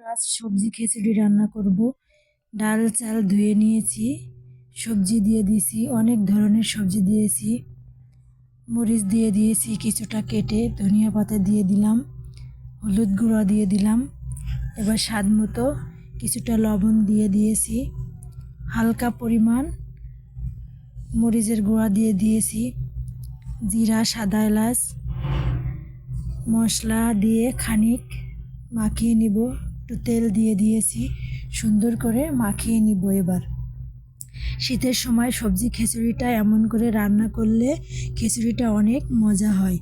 আজ সবজি খিচুড়ি রান্না করব। ডাল চাল ধুয়ে নিয়েছি, সবজি দিয়ে দিয়েছি, অনেক ধরনের সবজি দিয়েছি, মরিচ দিয়ে দিয়েছি কিছুটা কেটে, ধনিয়া পাতা দিয়ে দিলাম, হলুদ গুঁড়া দিয়ে দিলাম। এবার স্বাদ মতো কিছুটা লবণ দিয়ে দিয়েছি, হালকা পরিমাণ মরিচের গুঁড়া দিয়ে দিয়েছি, জিরা সাদা এলাচ মশলা দিয়ে খানিক মাখিয়ে নিব। একটু তেল দিয়ে দিয়েছি, সুন্দর করে মাখিয়ে নিব। এবার শীতের সময় সবজি খিচুড়িটা এমন করে রান্না করলে খিচুড়িটা অনেক মজা হয়।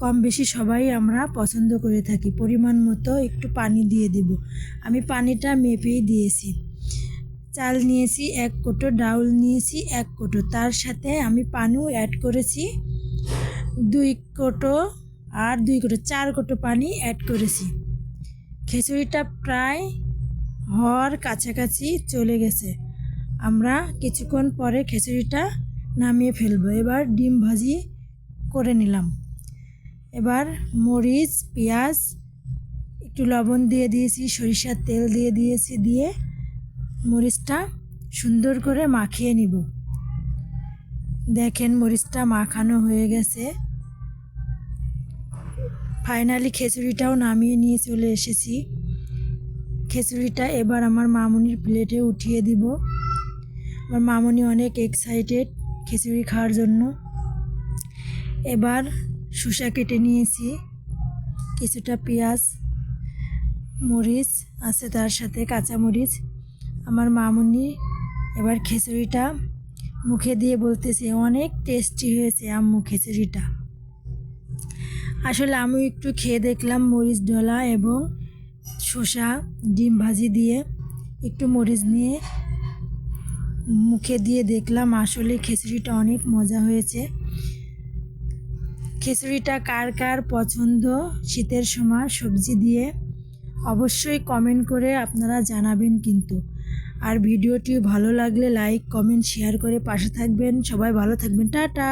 কম বেশি সবাই আমরা পছন্দ করে থাকি। পরিমাণ মতো একটু পানি দিয়ে দেব। আমি পানিটা মেপেই দিয়েছি। চাল নিয়েছি 1 কোটো, ডাউল নিয়েছি 1 কোটো, তার সাথে আমি পানিও অ্যাড করেছি 2 কোটো, আর 2 কোটো 4 কোটো পানি অ্যাড করেছি। খিচুড়িটা প্রায় হওয়ার কাছাকাছি চলে গেছে। আমরা কিছুক্ষণ পরে খিচুড়িটা নামিয়ে ফেলবো। এবার ডিম ভাজি করে নিলাম। এবার মরিচ পেঁয়াজ একটু লবণ দিয়ে দিয়েছি, সরিষার তেল দিয়ে দিয়েছি, দিয়ে মরিচটা সুন্দর করে মাখিয়ে নিব। দেখেন মরিচটা মাখানো হয়ে গেছে। ফাইনালি খিচুড়িটাও নামিয়ে নিয়ে চলে এসেছি। খিচুড়িটা এবার আমার মামুনির প্লেটে উঠিয়ে দিব। আমার মামুনি অনেক এক্সাইটেড খিচুড়ি খাওয়ার জন্য। এবার শসা কেটে নিয়েছি, কিছুটা পেঁয়াজ, মরিচ আছে তার সাথে কাঁচা মরিচ। আমার মামুনি এবার খিচুড়িটা মুখে দিয়ে বলতেছে অনেক টেস্টি হয়েছে আম্মু খিচুড়িটা। আসলে আমি একটু খেয়ে দেখলাম মরিচ ডলা এবং শসা ডিম ভাজি দিয়ে একটু মরিচ নিয়ে মুখে দিয়ে দেখলাম, আসলে খিচুড়িটা অনেক মজা হয়েছে। খিচুড়িটা কার কার পছন্দ শীতের সময় সবজি দিয়ে অবশ্যই কমেন্ট করে আপনারা জানাবেন কিন্তু। আর ভিডিওটি ভালো লাগলে লাইক কমেন্ট শেয়ার করে পাশে থাকবেন। সবাই ভালো থাকবেন, টাটা।